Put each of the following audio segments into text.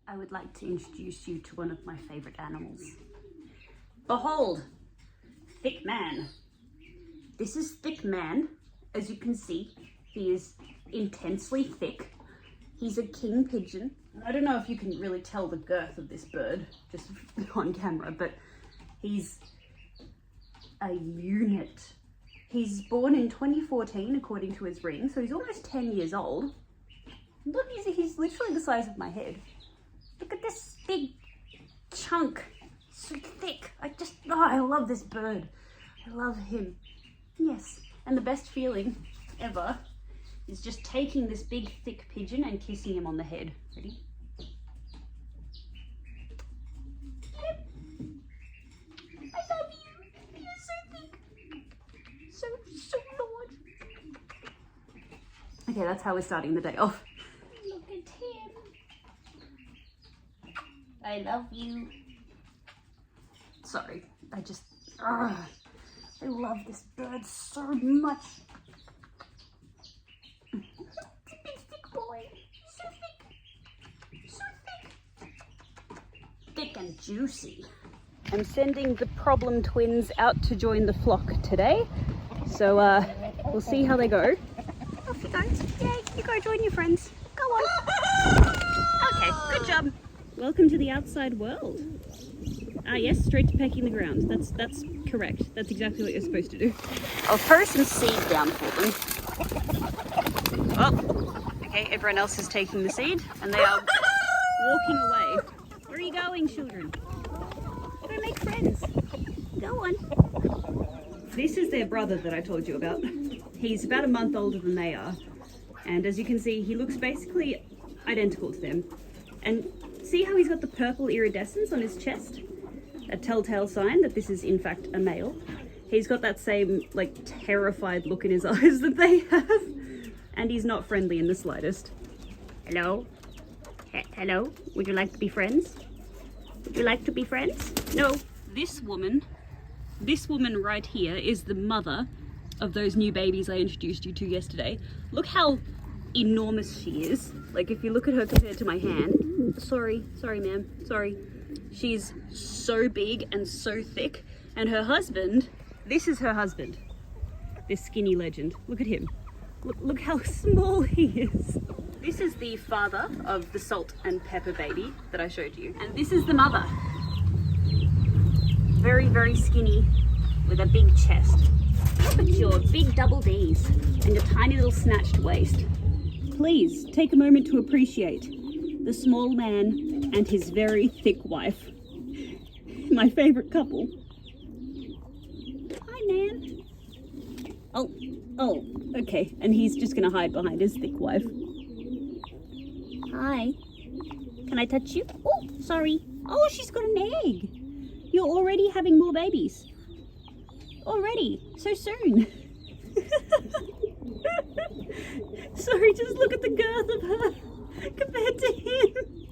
I would like to introduce you to one of my favorite animals. Behold, Thick Man. This is Thick Man. As you can see, he is intensely thick. He's a king pigeon. I don't know if you can really tell the girth of this bird just on camera, but he's a unit. He's born in 2014 according to his ring, so he's almost 10 years old. Look, he's literally the size of my head. Look at this big chunk, so thick. I love this bird. I love him. Yes, and the best feeling ever is just taking this big thick pigeon and kissing him on the head. Ready? I love you. You're so thick. So large. Okay, that's how we're starting the day off. Look at him. I love you. Sorry, I love this bird so much. It's a big thick boy. So thick. So thick. Thick and juicy. I'm sending the problem twins out to join the flock today. So we'll see how they go. Off you guys. Yay, you go join your friends. Go on. Okay, good job. Welcome to the outside world. Yes, straight to pecking the ground. That's correct. That's exactly what you're supposed to do. I'll throw some seed down for them. Oh, okay, everyone else is taking the seed and they are walking away. Where are you going, children? Go make friends. Go on. This is their brother that I told you about. He's about a month older than they are. And as you can see, he looks basically identical to them. And see how he's got the purple iridescence on his chest? A telltale sign that this is in fact a male. He's got that same like terrified look in his eyes that they have. And he's not friendly in the slightest. Hello? Hello? Would you like to be friends? Would you like to be friends? No. This woman right here is the mother of those new babies I introduced you to yesterday. Look how enormous she is. Like if you look at her compared to my hand. Sorry ma'am, sorry. She's so big and so thick. And her husband, this is her husband. This skinny legend. Look at him. Look how small he is. This is the father of the salt and pepper baby that I showed you. And this is the mother. Very, very skinny with a big chest. Look at your big double Ds and your tiny little snatched waist. Please take a moment to appreciate the small man and his very thick wife. My favorite couple. Hi, man. Oh, okay. And he's just gonna hide behind his thick wife. Hi. Can I touch you? Oh, sorry. Oh, she's got an egg. You're already having more babies. Already, so soon. Sorry, just look at the girth of her compared to him.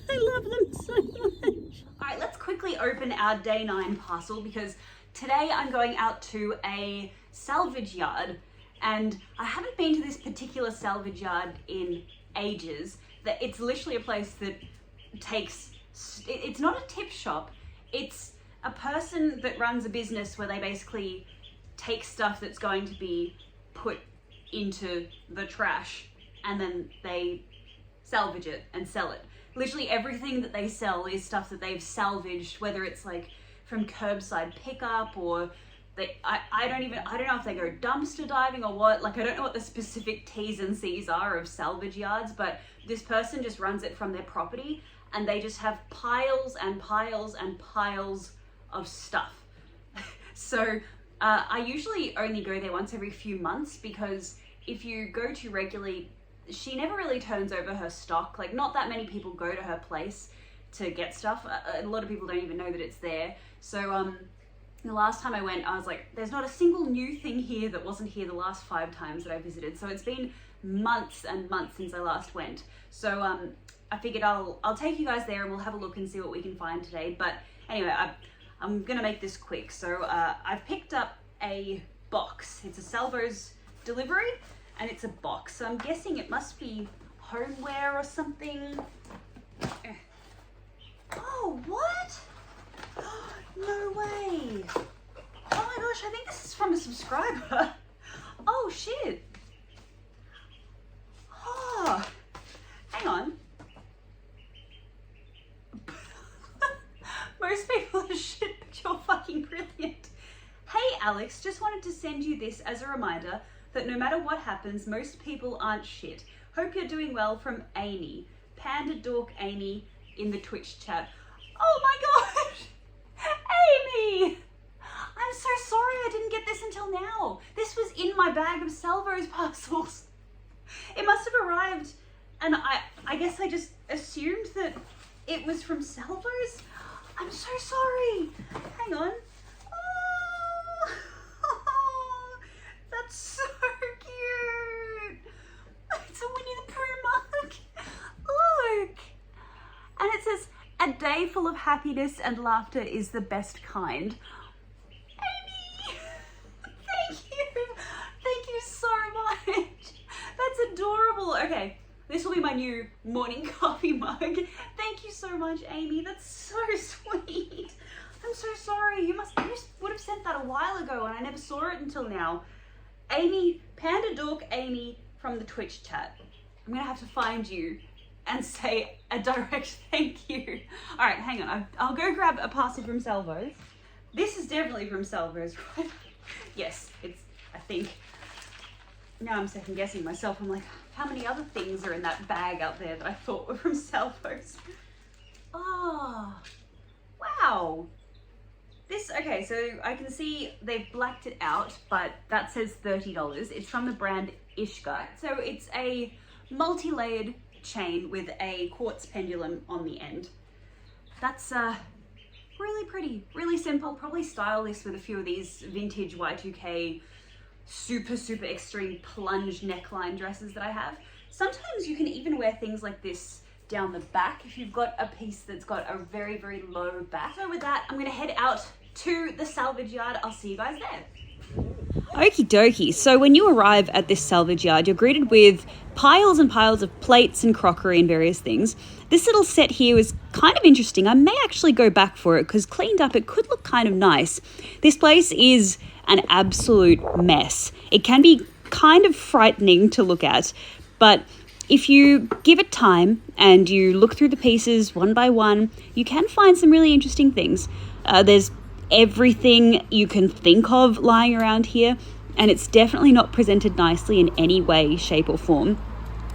I love them so much. All right, let's quickly open our day 9 parcel because today I'm going out to a salvage yard and I haven't been to this particular salvage yard in ages. That it's literally a place that takes, it's not a tip shop, it's a person that runs a business where they basically take stuff that's going to be put into the trash and then they salvage it and sell it. Literally everything that they sell is stuff that they've salvaged, whether it's like from curbside pickup or I don't know if they go dumpster diving or what. Like I don't know what the specific T's and C's are of salvage yards, but this person just runs it from their property and they just have piles and piles and piles of stuff. So I usually only go there once every few months because if you go too regularly, she never really turns over her stock. Like not that many people go to her place to get stuff. A lot of people don't even know that it's there. So the last time I went, I was like, there's not a single new thing here that wasn't here the last 5 times that I visited. So it's been months and months since I last went. So I figured I'll take you guys there and we'll have a look and see what we can find today. But anyway, I'm gonna make this quick. So I've picked up a box. It's a Salvo's delivery and it's a box. So I'm guessing it must be homeware or something. Oh, what? No way. Oh my gosh, I think this is from a subscriber. Oh shit. Oh, hang on. Most people are shit, but you're fucking brilliant. Hey Alex, just wanted to send you this as a reminder that no matter what happens, most people aren't shit. Hope you're doing well, from Amy. Panda Dork Amy in the Twitch chat. Oh my gosh! Amy! I'm so sorry I didn't get this until now. This was in my bag of Salvo's parcels. It must have arrived, and I guess I just assumed that it was from Salvo's. I'm so sorry. Hang on. Oh, that's so cute. It's a Winnie the Pooh mug. Look. And it says, a day full of happiness and laughter is the best kind. Amy, thank you. Thank you so much. That's adorable. Okay, this will be my new morning coffee mug. Thank you so much, Amy. That's so sweet. I'm so sorry. You would have sent that a while ago and I never saw it until now. Amy, Panda Dork Amy from the Twitch chat. I'm gonna have to find you and say a direct thank you. All right, hang on. I'll go grab a parcel from Salvo's. This is definitely from Salvo's, right? Yes, it's, I think. Now I'm second guessing myself. I'm like, how many other things are in that bag out there that I thought were from Salvo's? Oh, wow. This, okay, so I can see they've blacked it out, but that says $30. It's from the brand Ishka. So it's a multi-layered chain with a quartz pendulum on the end. That's really pretty, really simple. Probably style this with a few of these vintage Y2K super extreme plunge neckline dresses that I have. Sometimes you can even wear things like this down the back if you've got a piece that's got a very low back. So with that, I'm gonna head out to the salvage yard. I'll see you guys there. Okie dokie. So when you arrive at this salvage yard, you're greeted with piles and piles of plates and crockery and various things. This little set here is kind of interesting. I may actually go back for it because cleaned up, it could look kind of nice. This place is an absolute mess. It can be kind of frightening to look at, but if you give it time and you look through the pieces one by one, you can find some really interesting things. There's everything you can think of lying around here, and it's definitely not presented nicely in any way, shape or form.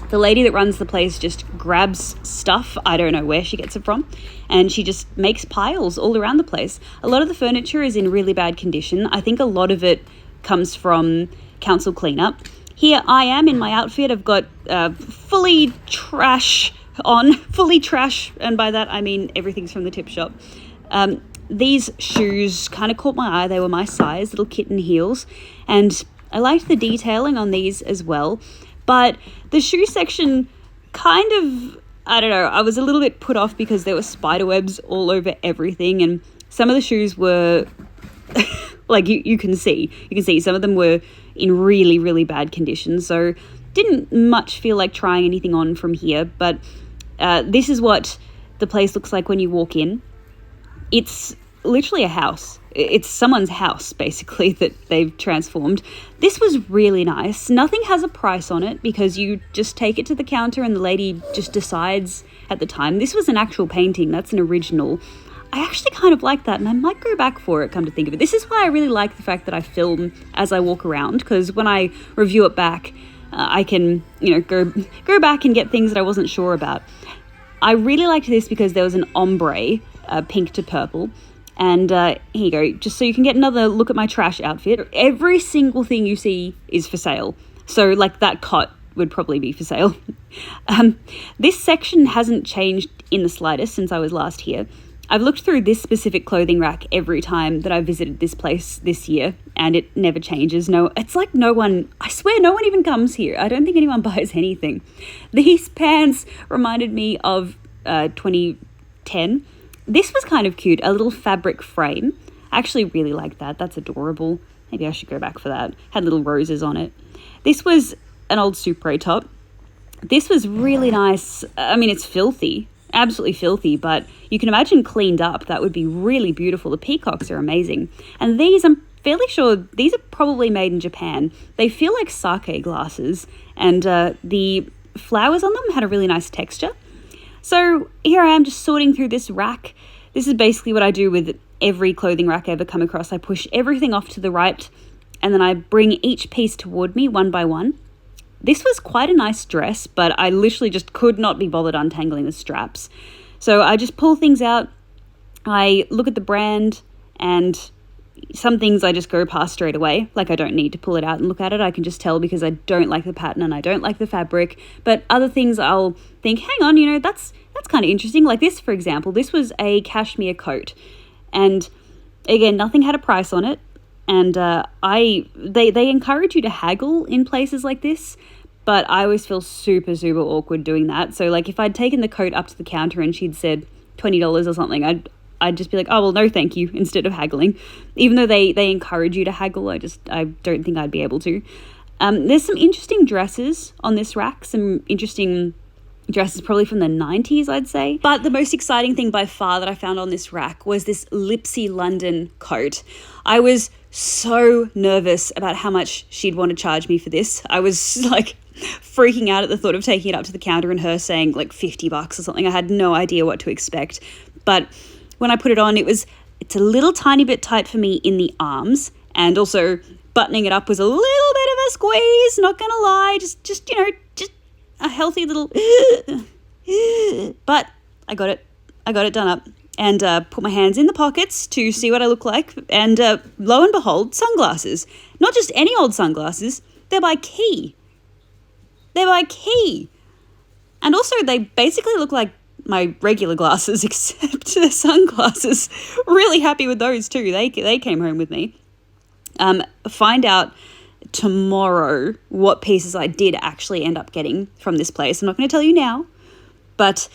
The lady that runs the place just grabs stuff, I don't know where she gets it from, and she just makes piles all around the place. A lot of the furniture is in really bad condition. I think a lot of it comes from council cleanup. Here I am in my outfit. I've got fully trash on, and by that I mean everything's from the tip shop. These shoes kind of caught my eye. They were my size, little kitten heels, and I liked the detailing on these as well. But the shoe section kind of, I don't know, I was a little bit put off because there were spider webs all over everything, and some of the shoes were like you can see some of them were in really bad condition, so didn't much feel like trying anything on from here. But this is what the place looks like when you walk in. It's literally a house. It's someone's house, basically, that they've transformed. This was really nice. Nothing has a price on it because you just take it to the counter and the lady just decides at the time. This was an actual painting. That's an original. I actually kind of like that, and I might go back for it, come to think of it. This is why I really like the fact that I film as I walk around, because when I review it back, I can, go back and get things that I wasn't sure about. I really liked this because there was an ombre, pink to purple. And here you go, just so you can get another look at my trash outfit. Every single thing you see is for sale. So like that cot would probably be for sale. This section hasn't changed in the slightest since I was last here. I've looked through this specific clothing rack every time that I visited this place this year, and it never changes. No, it's like I swear no one even comes here. I don't think anyone buys anything. These pants reminded me of 2010. This was kind of cute, a little fabric frame. I actually really like that. That's adorable. Maybe I should go back for that. Had little roses on it. This was an old Supre top. This was really nice. I mean, it's filthy, absolutely filthy, but you can imagine cleaned up. That would be really beautiful. The peacocks are amazing. And these, I'm fairly sure, these are probably made in Japan. They feel like sake glasses, and the flowers on them had a really nice texture. So here I am just sorting through this rack. This is basically what I do with every clothing rack I ever come across. I push everything off to the right, and then I bring each piece toward me one by one. This was quite a nice dress, but I literally just could not be bothered untangling the straps. So I just pull things out, I look at the brand, and some things I just go past straight away. Like, I don't need to pull it out and look at it. I can just tell because I don't like the pattern and I don't like the fabric. But other things I'll think, hang on, you know, that's kind of interesting. Like this, for example, this was a cashmere coat. And again, nothing had a price on it. And they encourage you to haggle in places like this, but I always feel super awkward doing that. So like if I'd taken the coat up to the counter and she'd said $20 or something, I'd just be like, oh well, no thank you, instead of haggling. Even though they encourage you to haggle, I don't think I'd be able to. There's some interesting dresses on this rack, some interesting dresses probably from the 90s, I'd say. But the most exciting thing by far that I found on this rack was this Lipsy London coat. I was so nervous about how much she'd want to charge me for this. I was like freaking out at the thought of taking it up to the counter and her saying like $50 or something. I had no idea what to expect. But when I put it on, it's a little tiny bit tight for me in the arms, and also buttoning it up was a little bit of a squeeze, not gonna lie, just you know, just a healthy little but I got it done up, and put my hands in the pockets to see what I look like, and lo and behold, sunglasses. Not just any old sunglasses, they're by Key. And also they basically look like my regular glasses, except they're sunglasses. Really happy with those too. They came home with me. Find out tomorrow what pieces I did actually end up getting from this place. I'm not going to tell you now, but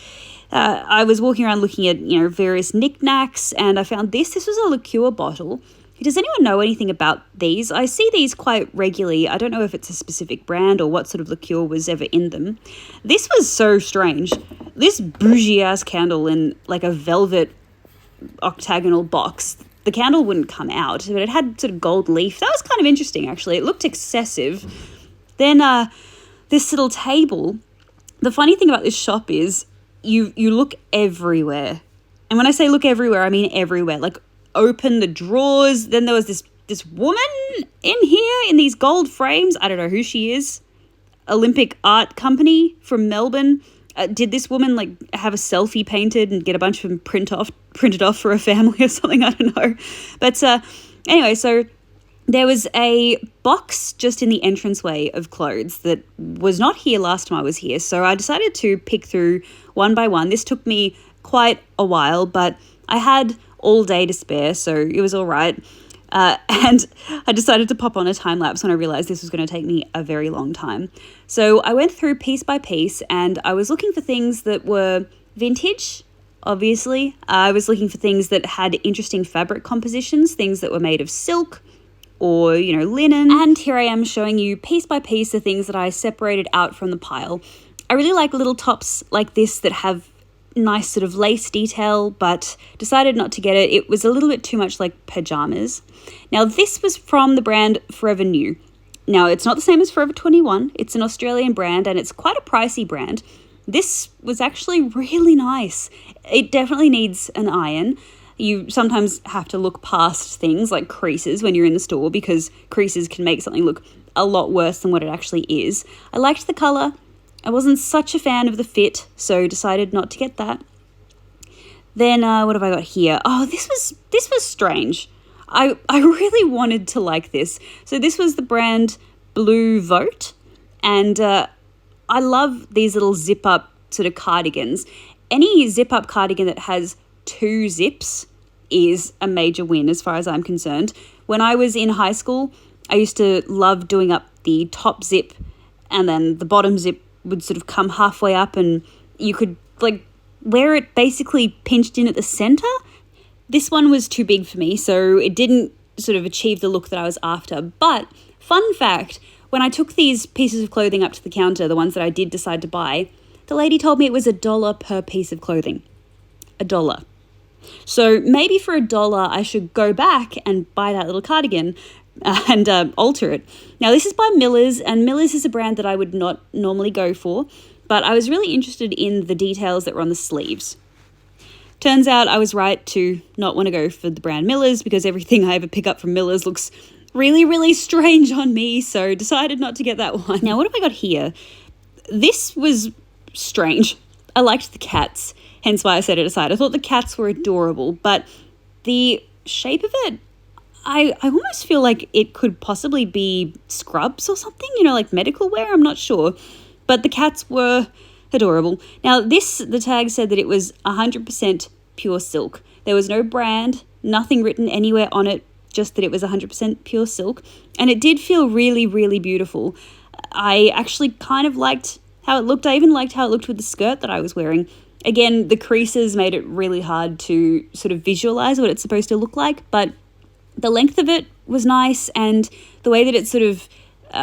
I was walking around looking at, you know, various knickknacks, and I found this. This was a liqueur bottle. Does anyone know anything about these? I see these quite regularly. I don't know if it's a specific brand or what sort of liqueur was ever in them. This was so strange. This bougie-ass candle in like a velvet octagonal box. The candle wouldn't come out, but it had sort of gold leaf. That was kind of interesting, actually. It looked excessive. Then this little table. The funny thing about this shop is you look everywhere. And when I say look everywhere, I mean everywhere. Like, open the drawers. Then there was this woman in here in these gold frames. I don't know who she is. Olympic Art Company from Melbourne. Did this woman like have a selfie painted and get a bunch of them printed off for a family or something? I don't know. But anyway, so there was a box just in the entranceway of clothes that was not here last time I was here. So I decided to pick through one by one. This took me quite a while, but I had all day to spare, so it was all right. And I decided to pop on a time lapse when I realized this was going to take me a very long time. So I went through piece by piece, and I was looking for things that were vintage, obviously. I was looking for things that had interesting fabric compositions, things that were made of silk or, you know, linen. And here I am showing you piece by piece the things that I separated out from the pile. I really like little tops like this that have nice sort of lace detail, but decided not to get it. It was a little bit too much like pajamas. Now this was from the brand Forever New. Now it's not the same as Forever 21. It's an Australian brand, and it's quite a pricey brand. This was actually really nice. It definitely needs an iron. You sometimes have to look past things like creases when you're in the store, because creases can make something look a lot worse than what it actually is. I liked the colour. I wasn't such a fan of the fit, so decided not to get that. Then what have I got here? Oh, this was strange. I really wanted to like this. So this was the brand Blue Vote, and I love these little zip-up sort of cardigans. Any zip-up cardigan that has 2 zips is a major win as far as I'm concerned. When I was in high school, I used to love doing up the top zip, and then the bottom zip would sort of come halfway up, and you could like wear it basically pinched in at the center. This one was too big for me, so it didn't sort of achieve the look that I was after. But fun fact, when I took these pieces of clothing up to the counter, the ones that I did decide to buy, the lady told me it was $1 per piece of clothing. $1. So maybe for $1, I should go back and buy that little cardigan and alter it. Now, this is by Miller's, and Miller's is a brand that I would not normally go for, but I was really interested in the details that were on the sleeves. Turns out I was right to not want to go for the brand Miller's because everything I ever pick up from Miller's looks really, really strange on me, so decided not to get that one. Now, what have I got here? This was strange. I liked the cats, hence why I set it aside. I thought the cats were adorable, but the shape of it, I almost feel like it could possibly be scrubs or something, like medical wear, I'm not sure. But the cats were adorable. Now, the tag said that it was 100% pure silk. There was no brand, nothing written anywhere on it, just that it was 100% pure silk. And it did feel really, really beautiful. I actually kind of liked how it looked. I even liked how it looked with the skirt that I was wearing. Again, the creases made it really hard to sort of visualize what it's supposed to look like, but the length of it was nice, and the way that it sort of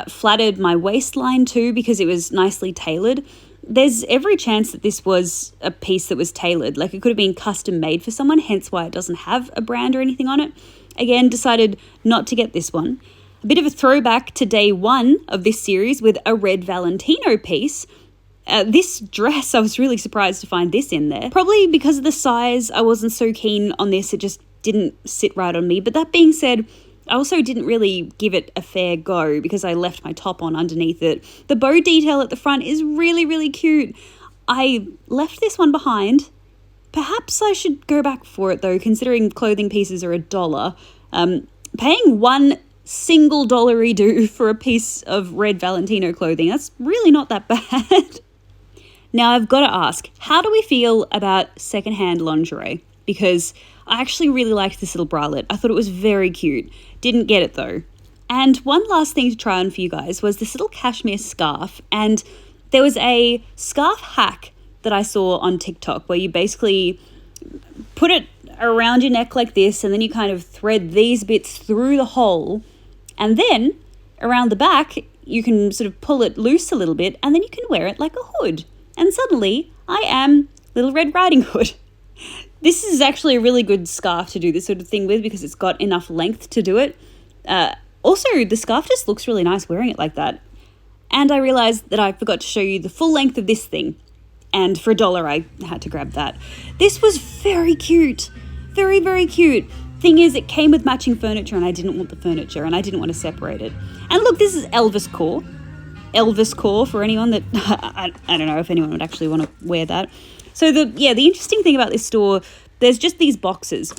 flattered my waistline too, because it was nicely tailored. There's every chance that this was a piece that was tailored. Like, it could have been custom made for someone, hence why it doesn't have a brand or anything on it. Again, decided not to get this one. A bit of a throwback to day one of this series with a red Valentino piece. This dress, I was really surprised to find this in there. Probably because of the size, I wasn't so keen on this. It just didn't sit right on me. But that being said, I also didn't really give it a fair go because I left my top on underneath it. The bow detail at the front is really, really cute. I left this one behind. Perhaps I should go back for it though, considering clothing pieces are $1. Paying one single $1 for a piece of red Valentino clothing, that's really not that bad. Now, I've got to ask, how do we feel about secondhand lingerie? Because I actually really liked this little bralette. I thought it was very cute. Didn't get it though. And one last thing to try on for you guys was this little cashmere scarf. And there was a scarf hack that I saw on TikTok where you basically put it around your neck like this, and then you kind of thread these bits through the hole, and then around the back you can sort of pull it loose a little bit, and then you can wear it like a hood. And suddenly I am Little Red Riding Hood. This is actually a really good scarf to do this sort of thing with because it's got enough length to do it. Also, the scarf just looks really nice wearing it like that. And I realized that I forgot to show you the full length of this thing. And for $1, I had to grab that. This was very cute. Very, very cute. Thing is, it came with matching furniture and I didn't want the furniture and I didn't want to separate it. And look, this is Elvis core. Elvis core for anyone that, I don't know if anyone would actually want to wear that. So the interesting thing about this store, there's just these boxes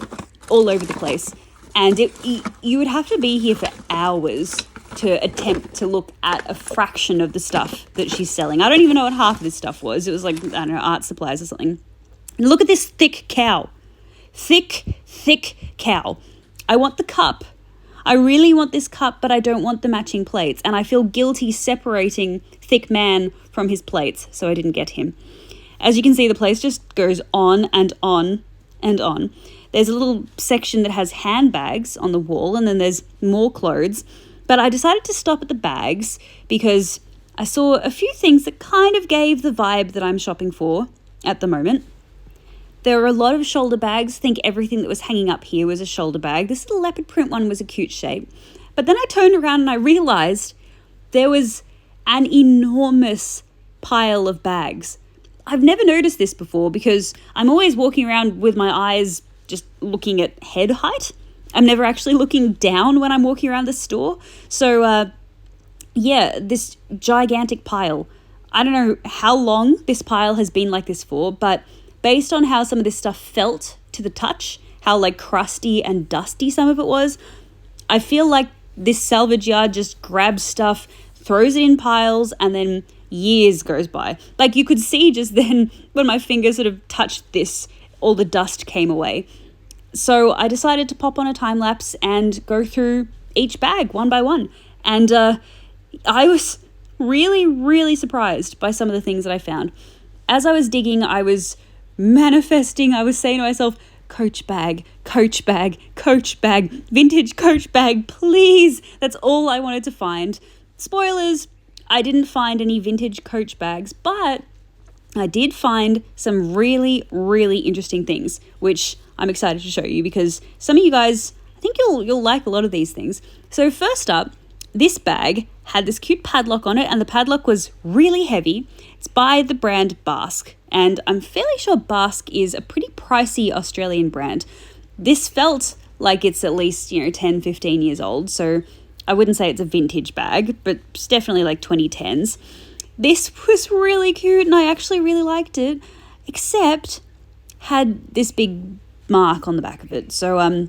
all over the place. And you would have to be here for hours to attempt to look at a fraction of the stuff that she's selling. I don't even know what half of this stuff was. It was like, I don't know, art supplies or something. And look at this thick cow. Thick cow. I want the cup. I really want this cup, but I don't want the matching plates. And I feel guilty separating thick man from his plates, so I didn't get him. As you can see, the place just goes on and on and on. There's a little section that has handbags on the wall, and then there's more clothes. But I decided to stop at the bags because I saw a few things that kind of gave the vibe that I'm shopping for at the moment. There are a lot of shoulder bags. I think everything that was hanging up here was a shoulder bag. This little leopard print one was a cute shape. But then I turned around and I realized there was an enormous pile of bags. I've never noticed this before because I'm always walking around with my eyes just looking at head height. I'm never actually looking down when I'm walking around the store. So, this gigantic pile. I don't know how long this pile has been like this for, but based on how some of this stuff felt to the touch, how like crusty and dusty some of it was, I feel like this salvage yard just grabs stuff, throws it in piles, and then years goes by. Like you could see just then when my finger sort of touched this, all the dust came away. So I decided to pop on a time lapse and go through each bag one by one. And I was really, really surprised by some of the things that I found. As I was digging, I was manifesting. I was saying to myself, Coach bag, vintage Coach bag, please. That's all I wanted to find. spoilers, I didn't find any vintage Coach bags, but I did find some really, really interesting things, which I'm excited to show you because some of you guys, I think you'll like a lot of these things. So first up, this bag had this cute padlock on it, and the padlock was really heavy. It's by the brand Basque, and I'm fairly sure Basque is a pretty pricey Australian brand. This felt like it's at least, 10, 15 years old, so I wouldn't say it's a vintage bag, but it's definitely like 2010s. This was really cute, and I actually really liked it, except had this big mark on the back of it. So,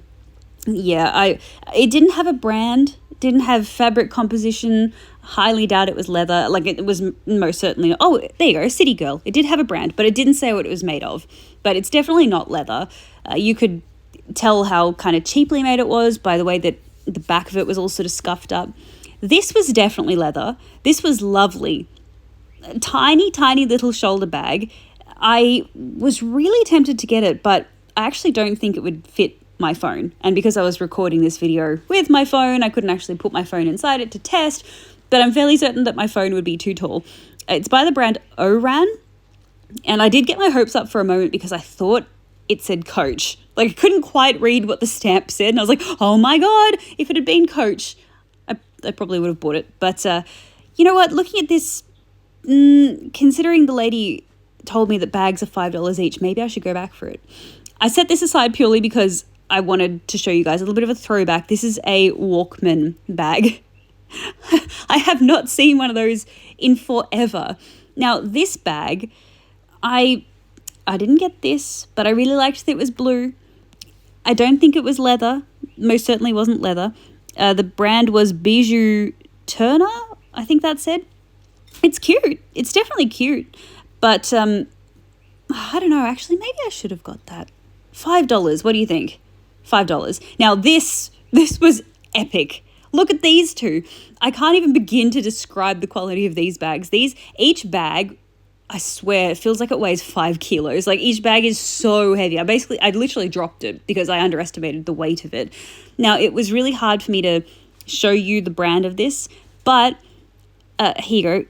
it didn't have a brand, didn't have fabric composition, highly doubt it was leather. Like, it was most certainly, oh, there you go, City Girl. It did have a brand, but it didn't say what it was made of. But it's definitely not leather. You could tell how kind of cheaply made it was by the way that the back of it was all sort of scuffed up. This was definitely leather. This was lovely. A tiny, tiny little shoulder bag. I was really tempted to get it, but I actually don't think it would fit my phone. And because I was recording this video with my phone, I couldn't actually put my phone inside it to test, but I'm fairly certain that my phone would be too tall. It's by the brand Oran, and I did get my hopes up for a moment because I thought it said Coach. Like, I couldn't quite read what the stamp said, and I was like, oh my God, if it had been Coach, I probably would have bought it. But you know what, looking at this, considering the lady told me that bags are $5 each, maybe I should go back for it. I set this aside purely because I wanted to show you guys a little bit of a throwback. This is a Walkman bag. I have not seen one of those in forever. Now, this bag, I didn't get this, but I really liked that it was blue. I don't think it was leather. Most certainly wasn't leather. The brand was Bijou Turner, I think that said. It's cute. It's definitely cute. But I don't know. Actually, maybe I should have got that. $5. What do you think? $5. Now, this was epic. Look at these two. I can't even begin to describe the quality of these bags. Each bag, I swear, it feels like it weighs 5 kilos. Like, each bag is so heavy. I literally dropped it because I underestimated the weight of it. Now, it was really hard for me to show you the brand of this, but here you go.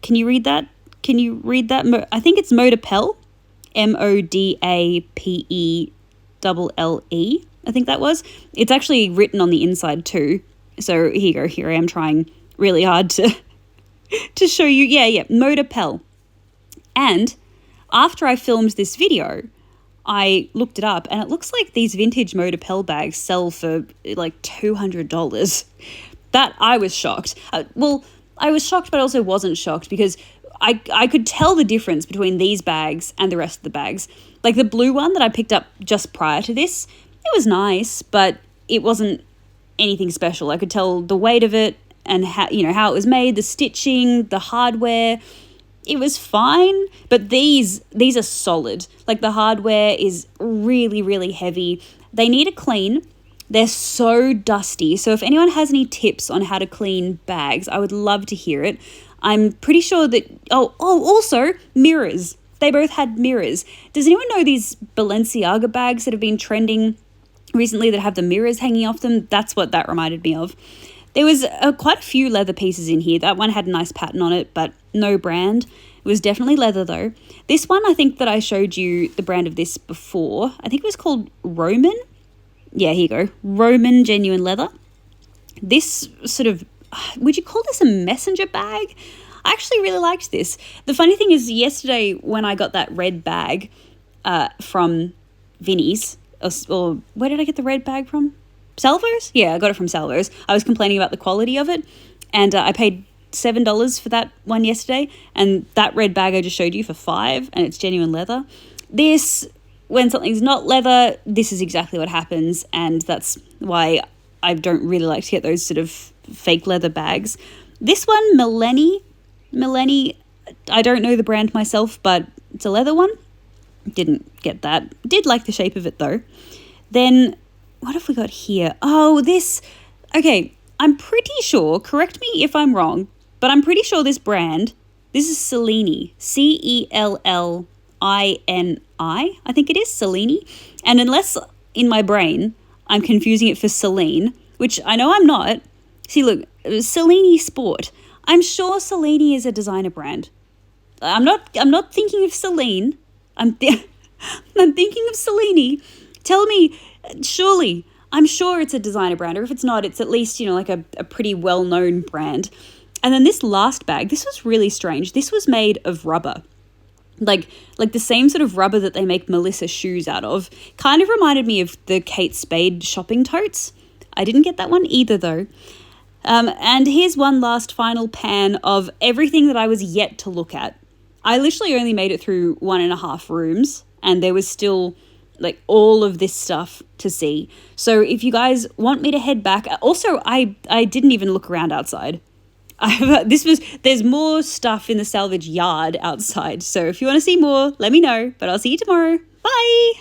Can you read that? Can you read that? I think it's Modapelle. Modapelle. I think that was. It's actually written on the inside too. So here you go. Here I am trying really hard to show you. Yeah, Modapelle. And after I filmed this video, I looked it up, and it looks like these vintage Modapelle bags sell for like $200. That, I was shocked. I was shocked, but I also wasn't shocked because I could tell the difference between these bags and the rest of the bags. Like the blue one that I picked up just prior to this, it was nice, but it wasn't anything special. I could tell the weight of it and how it was made, the stitching, the hardware. It was fine, but these are solid. Like, the hardware is really, really heavy. They need a clean. They're so dusty. So if anyone has any tips on how to clean bags, I would love to hear it. I'm pretty sure that, also mirrors. They both had mirrors. Does anyone know these Balenciaga bags that have been trending recently that have the mirrors hanging off them? That's what that reminded me of. There was quite a few leather pieces in here. That one had a nice pattern on it, but no brand. It was definitely leather though. This one, I think that I showed you the brand of this before. I think it was called Roman. Yeah, here you go. Roman genuine leather. This sort of, would you call this a messenger bag? I actually really liked this. The funny thing is, yesterday when I got that red bag from Vinnie's, or where did I get the red bag from? Salvos? Yeah, I got it from Salvos. I was complaining about the quality of it, and I paid $7 for that one yesterday, and that red bag I just showed you for $5, and it's genuine leather. This, when something's not leather, this is exactly what happens, and that's why I don't really like to get those sort of fake leather bags. This one, Millenni, I don't know the brand myself, but it's a leather one. Didn't get that. Did like the shape of it though. Then what have we got here? Oh, this. Okay, I'm pretty sure, correct me if I'm wrong, but I'm pretty sure this brand, this is Cellini. Cellini. I think it is Cellini. And unless in my brain I'm confusing it for Celine, which I know I'm not. See, look, Cellini Sport. I'm sure Cellini is a designer brand. I'm not thinking of Celine. I'm thinking of Cellini. Tell me, surely, I'm sure it's a designer brand, or if it's not, it's at least, like a pretty well-known brand. And then this last bag, this was really strange. This was made of rubber. Like the same sort of rubber that they make Melissa shoes out of. Kind of reminded me of the Kate Spade shopping totes. I didn't get that one either, though. And here's one last final pan of everything that I was yet to look at. I literally only made it through 1.5 rooms, and there was still all of this stuff to see. So if you guys want me to head back, also I didn't even look around outside. There's more stuff in the salvage yard outside. So if you want to see more, let me know, but I'll see you tomorrow. Bye.